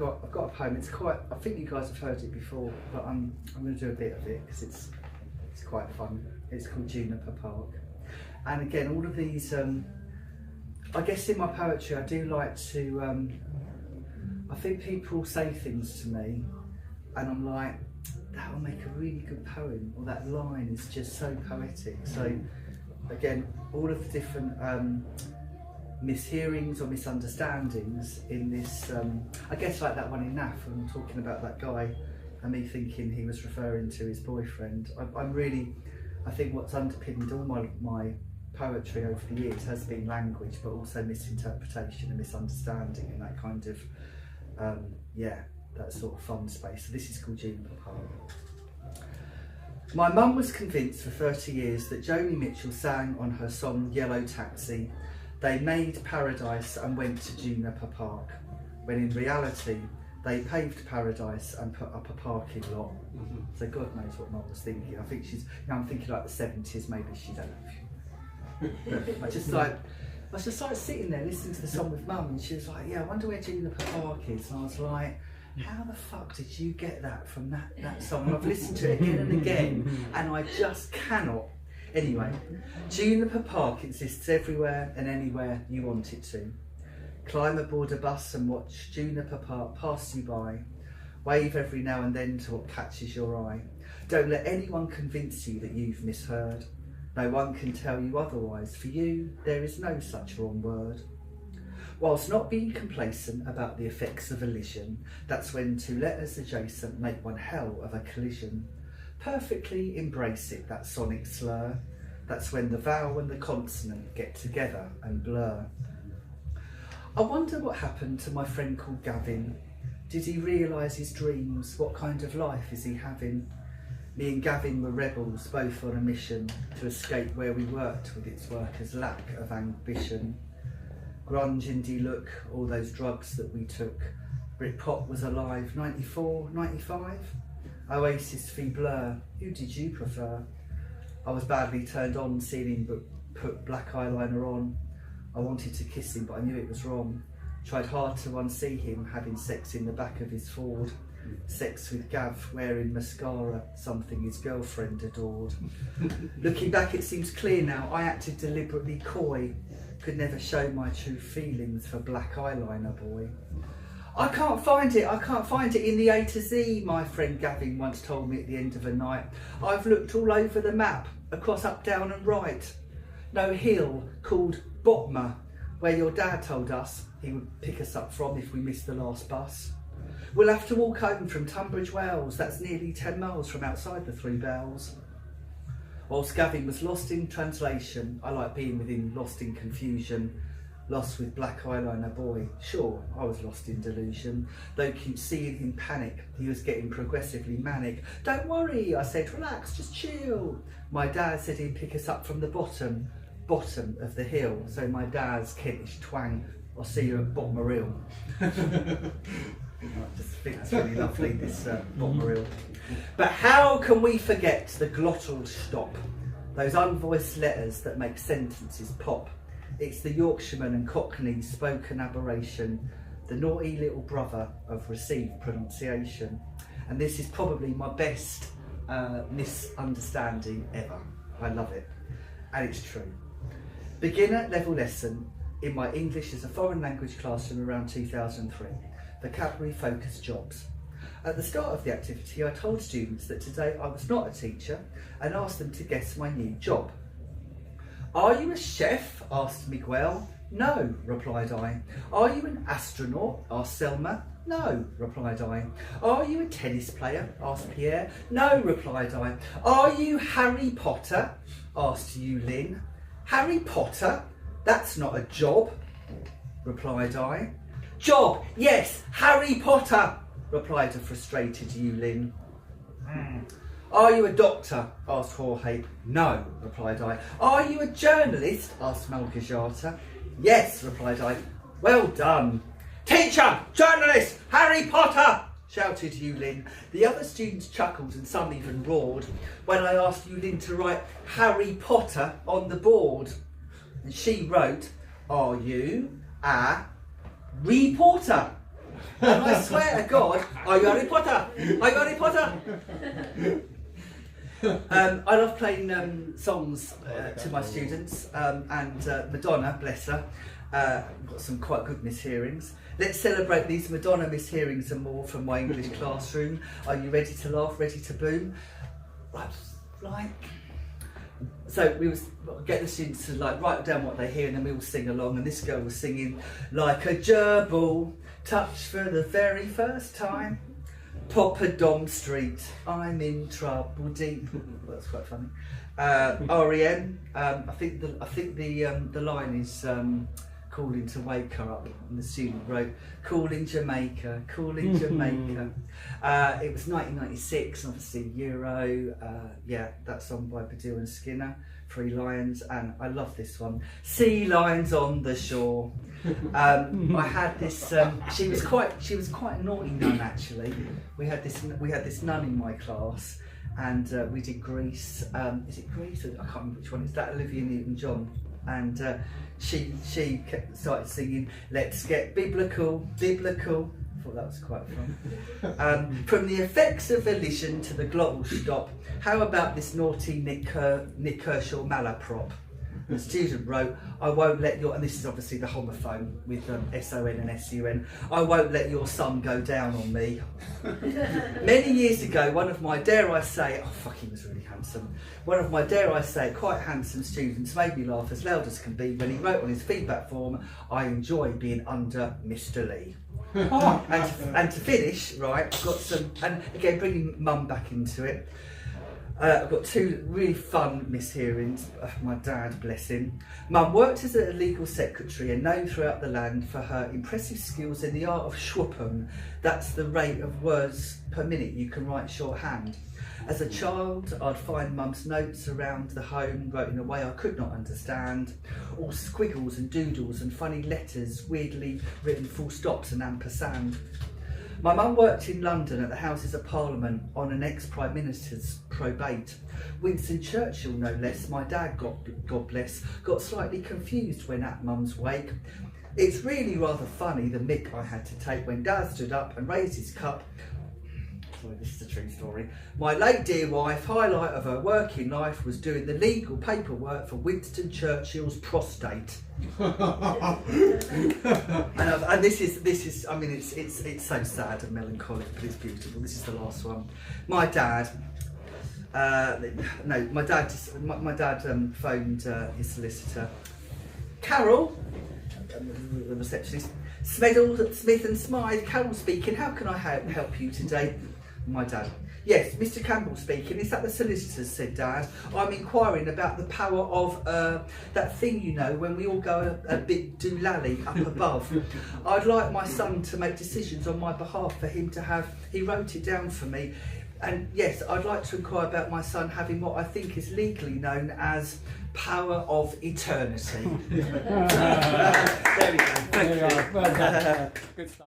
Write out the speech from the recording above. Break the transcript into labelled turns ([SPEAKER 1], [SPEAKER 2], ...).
[SPEAKER 1] I've got a poem. It's quite. I think you guys have heard it before, but I'm going to do a bit of it because it's quite fun. It's called Juniper Park, and again, all of these. I guess in my poetry, I do like to. I think people say things to me, and I'm like, that will make a really good poem, or that line is just so poetic. So, again, all of the different mishearings or misunderstandings in this, I guess like that one in NAF, when I'm talking about that guy and me thinking he was referring to his boyfriend. I think what's underpinned all my poetry over the years has been language, but also misinterpretation and misunderstanding and that kind of, that sort of fun space. So this is called Juniper Park. My mum was convinced for 30 years that Joni Mitchell sang on her song Yellow Taxi, they made paradise and went to Juniper Park, when in reality they paved paradise and put up a parking lot. So God knows what mum was thinking. I think I'm thinking like the 70s, maybe she don't know. I was just like sitting there listening to the song with mum, and she was like, yeah, I wonder where Juniper Park is. And I was like, how the fuck did you get that from that song? And I've listened to it again and again, and I just cannot. Anyway, Juniper Park exists everywhere and anywhere you want it to. Climb aboard a bus and watch Juniper Park pass you by. Wave every now and then to what catches your eye. Don't let anyone convince you that you've misheard. No one can tell you otherwise. For you, there is no such wrong word. Whilst not being complacent about the effects of elision, that's when two letters adjacent make one hell of a collision. Perfectly embrace it, that sonic slur. That's when the vowel and the consonant get together and blur. I wonder what happened to my friend called Gavin. Did he realise his dreams? What kind of life is he having? Me and Gavin were rebels, both on a mission to escape where we worked with its workers' lack of ambition. Grunge, indie look, all those drugs that we took. Britpop was alive, 94, 95? Oasis v Blur, who did you prefer? I was badly turned on seeing him put black eyeliner on. I wanted to kiss him, but I knew it was wrong. Tried hard to unsee him having sex in the back of his Ford. Sex with Gav wearing mascara, something his girlfriend adored. Looking back, it seems clear now, I acted deliberately coy. Could never show my true feelings for black eyeliner boy. I can't find it in the A to Z, my friend Gavin once told me at the end of a night. I've looked all over the map, across, up, down and right. No hill called Botma, where your dad told us he would pick us up from if we missed the last bus. We'll have to walk home from Tunbridge Wells, that's nearly 10 miles from outside the Three Bells. Whilst Gavin was lost in translation, I like being within lost in confusion. Lost with black eyeliner boy, sure, I was lost in delusion. Though keep seeing him panic, he was getting progressively manic. Don't worry, I said, relax, just chill. My dad said he'd pick us up from the bottom of the hill. So my dad's Kentish twang, I'll see you at Botmarill. I just think it's really lovely, this Botmarill. But how can we forget the glottal stop? Those unvoiced letters that make sentences pop. It's the Yorkshireman and Cockney spoken aberration, the naughty little brother of received pronunciation. And this is probably my best misunderstanding ever. I love it. And it's true. Beginner level lesson in my English as a foreign language classroom around 2003. Vocabulary focused jobs. At the start of the activity, I told students that today I was not a teacher and asked them to guess my new job. Are you a chef? Asked Miguel. No, replied I. Are you an astronaut? Asked Selma. No, replied I. Are you a tennis player? Asked Pierre. No, replied I. Are you Harry Potter? Asked Yulin. Harry Potter? That's not a job, replied I. Job, yes, Harry Potter, replied a frustrated Yulin. Are you a doctor? Asked Jorge. No, replied I. Are you a journalist? Asked Malgorzata. Yes, replied I. Well done. Teacher, journalist, Harry Potter, shouted Yulin. The other students chuckled and some even roared when I asked Yulin to write Harry Potter on the board. And she wrote, are you a reporter? And I swear to God, are you Harry Potter? Are you Harry Potter? I love playing songs to my students, and Madonna, bless her, got some quite good mishearings. Let's celebrate these Madonna mishearings and more from my English classroom. Are you ready to laugh, ready to boom? So we would get the students to write down what they hear, and then we all sing along. And this girl was singing, like a gerbil, touched for the very first time. Papa Dom Street, I'm in trouble deep. That's quite funny. REM. I think the line is calling to wake her up, and the student wrote, calling Jamaica, calling Jamaica. It was 1996, obviously Euro. Yeah, that song by Baddiel and Skinner, Three Lions, and I love this one. Sea lions on the shore. I had this. She was quite a naughty nun actually. We had this nun in my class, and we did Grease. Is it Grease? I can't remember which one. Is that Olivia Newton-John? And she started singing, let's get biblical, biblical. I thought that was quite fun. From the effects of elision to the glottal stop, how about this naughty Nick Kershaw malaprop? The student wrote, I won't let your, and this is obviously the homophone with SON and SUN, I won't let your son go down on me. Many years ago, one of my, dare I say, oh fuck, he was really handsome, one of my, dare I say, quite handsome students made me laugh as loud as can be when he wrote on his feedback form, I enjoy being under Mr. Lee. And to finish, right, I've got some, and again bringing mum back into it, I've got two really fun mishearings. My dad, bless him. Mum worked as a legal secretary and known throughout the land for her impressive skills in the art of schwuppen. That's the rate of words per minute you can write shorthand. As a child, I'd find mum's notes around the home wrote in a way I could not understand, all squiggles and doodles and funny letters, weirdly written full stops and ampersand. My mum worked in London at the Houses of Parliament on an ex-Prime Minister's probate. Winston Churchill, no less. My dad, God bless, got slightly confused when at mum's wake. It's really rather funny the mick I had to take when Dad stood up and raised his cup. Sorry, this is a true story. My late dear wife, highlight of her working life was doing the legal paperwork for Winston Churchill's prostate. And this is, I mean, it's so sad and melancholic, but it's beautiful. This is the last one. My dad, my dad phoned his solicitor, Carol, the receptionist, Smith and Smythe, Carol speaking, how can I help you today? My dad, yes, Mr. Campbell speaking, is that the solicitors, said Dad. I'm inquiring about the power of that thing, you know, when we all go a bit doolally up above. I'd like my son to make decisions on my behalf for him to have, he wrote it down for me. And yes, I'd like to inquire about my son having what I think is legally known as power of eternity. There we go. Thank you.
[SPEAKER 2] Good stuff.